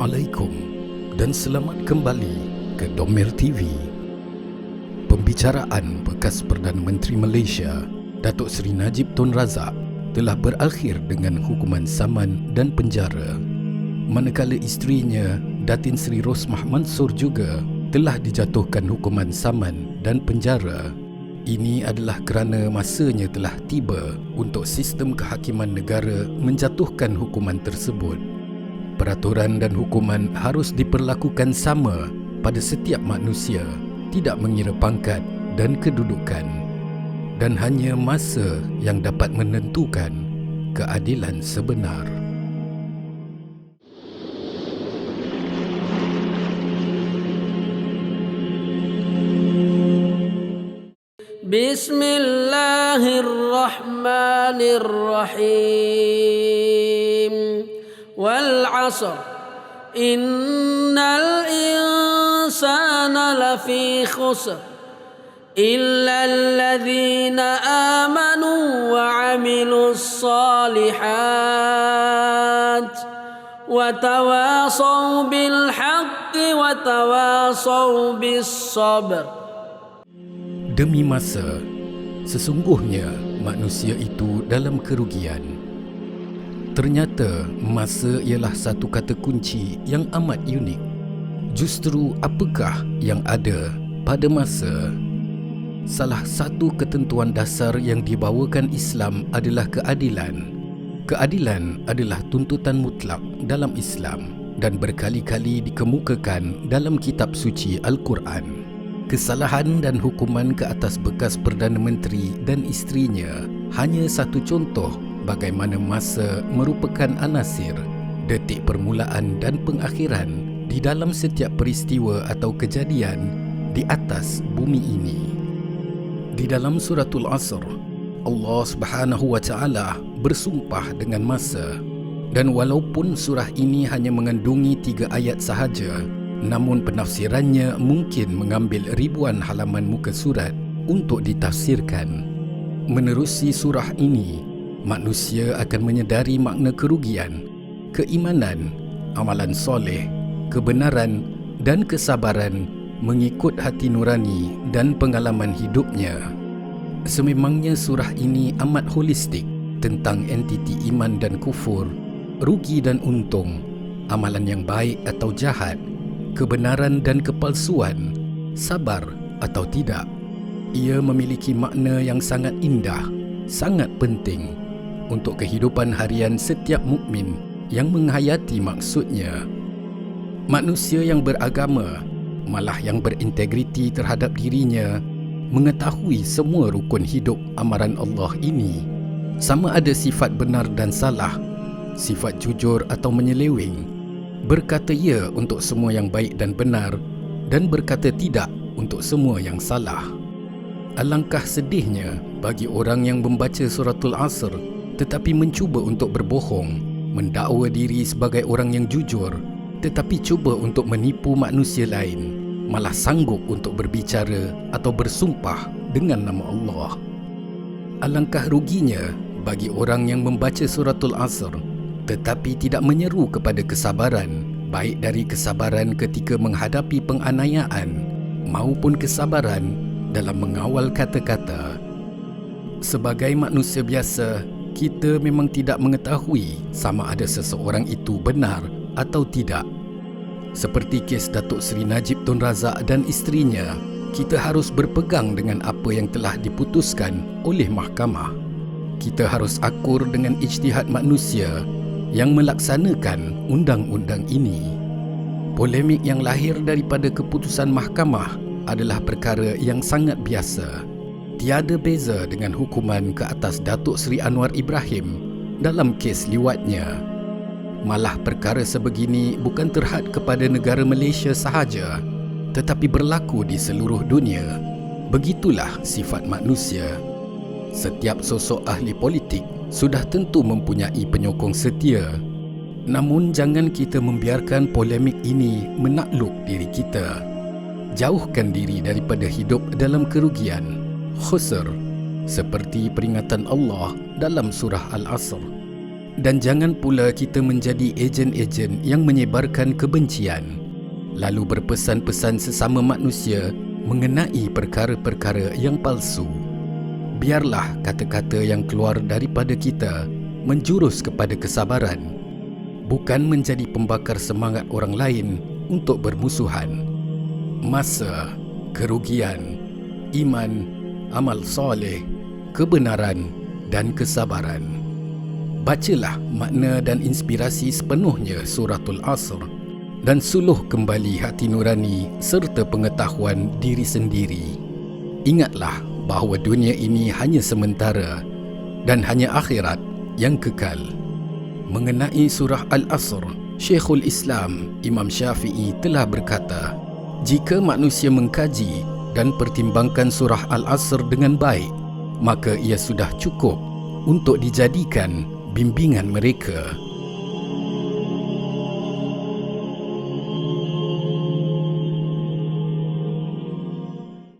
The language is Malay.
Assalamualaikum dan selamat kembali ke Domer TV. Pembicaraan bekas Perdana Menteri Malaysia, Datuk Seri Najib Tun Razak, telah berakhir dengan hukuman saman dan penjara. Manakala isterinya, Datin Seri Rosmah Mansor juga telah dijatuhkan hukuman saman dan penjara. Ini adalah kerana masanya telah tiba untuk sistem kehakiman negara menjatuhkan hukuman tersebut. Peraturan dan hukuman harus diperlakukan sama pada setiap manusia, tidak mengira pangkat dan kedudukan. Dan hanya masa yang dapat menentukan keadilan sebenar. Bismillahirrahmanirrahim. Wal 'asr. Innal insana lafi khusr. Illa alladhina amanu wa 'amilus salihat. Wa tawasaw bil haqqi wa tawasaw bis sabr. Demi masa, sesungguhnya manusia itu dalam kerugian. Ternyata masa ialah satu kata kunci yang amat unik. Justru apakah yang ada pada masa? Salah satu ketentuan dasar yang dibawakan Islam adalah keadilan. Keadilan adalah tuntutan mutlak dalam Islam dan berkali-kali dikemukakan dalam kitab suci Al-Quran. Kesalahan dan hukuman ke atas bekas Perdana Menteri dan isterinya hanya satu contoh bagaimana masa merupakan anasir, detik permulaan dan pengakhiran di dalam setiap peristiwa atau kejadian di atas bumi ini. Di dalam suratul Asr, Allah Subhanahu wa taala bersumpah dengan masa, dan walaupun surah ini hanya mengandungi 3 ayat sahaja, namun penafsirannya mungkin mengambil ribuan halaman muka surat untuk ditafsirkan. Menerusi surah ini, manusia akan menyedari makna kerugian, keimanan, amalan soleh, kebenaran dan kesabaran mengikut hati nurani dan pengalaman hidupnya. Sememangnya surah ini amat holistik tentang entiti iman dan kufur, rugi dan untung, amalan yang baik atau jahat, kebenaran dan kepalsuan, sabar atau tidak. Ia memiliki makna yang sangat indah, sangat penting untuk kehidupan harian setiap mukmin yang menghayati maksudnya. Manusia yang beragama, malah yang berintegriti terhadap dirinya, mengetahui semua rukun hidup amaran Allah ini, sama ada sifat benar dan salah, sifat jujur atau menyeleweng, berkata ya untuk semua yang baik dan benar, dan berkata tidak untuk semua yang salah. Alangkah sedihnya bagi orang yang membaca suratul Asr tetapi mencuba untuk berbohong, mendakwa diri sebagai orang yang jujur, tetapi cuba untuk menipu manusia lain, malah sanggup untuk berbicara atau bersumpah dengan nama Allah. Alangkah ruginya bagi orang yang membaca suratul Asr tetapi tidak menyeru kepada kesabaran, baik dari kesabaran ketika menghadapi penganiayaan maupun kesabaran dalam mengawal kata-kata. Sebagai manusia biasa, kita memang tidak mengetahui sama ada seseorang itu benar atau tidak. Seperti kes Datuk Seri Najib Tun Razak dan isterinya, kita harus berpegang dengan apa yang telah diputuskan oleh mahkamah. Kita harus akur dengan ijtihad manusia yang melaksanakan undang-undang ini. Polemik yang lahir daripada keputusan mahkamah adalah perkara yang sangat biasa. Tiada beza dengan hukuman ke atas Datuk Seri Anwar Ibrahim dalam kes liwatnya. Malah perkara sebegini bukan terhad kepada negara Malaysia sahaja, tetapi berlaku di seluruh dunia. Begitulah sifat manusia. Setiap sosok ahli politik sudah tentu mempunyai penyokong setia. Namun jangan kita membiarkan polemik ini menakluk diri kita. Jauhkan diri daripada hidup dalam kerugian, khusr, seperti peringatan Allah dalam surah Al-Asr. Dan jangan pula kita menjadi ejen-ejen yang menyebarkan kebencian, lalu berpesan-pesan sesama manusia mengenai perkara-perkara yang palsu. Biarlah kata-kata yang keluar daripada kita menjurus kepada kesabaran, bukan menjadi pembakar semangat orang lain untuk bermusuhan. Masa, kerugian, iman, amal soleh, kebenaran dan kesabaran. Bacalah makna dan inspirasi sepenuhnya Suratul Asr dan suluh kembali hati nurani serta pengetahuan diri sendiri. Ingatlah bahawa dunia ini hanya sementara dan hanya akhirat yang kekal. Mengenai surah Al-Asr, Syekhul Islam Imam Syafi'i telah berkata, jika manusia mengkaji dan pertimbangkan surah Al-Asr dengan baik, maka ia sudah cukup untuk dijadikan bimbingan mereka.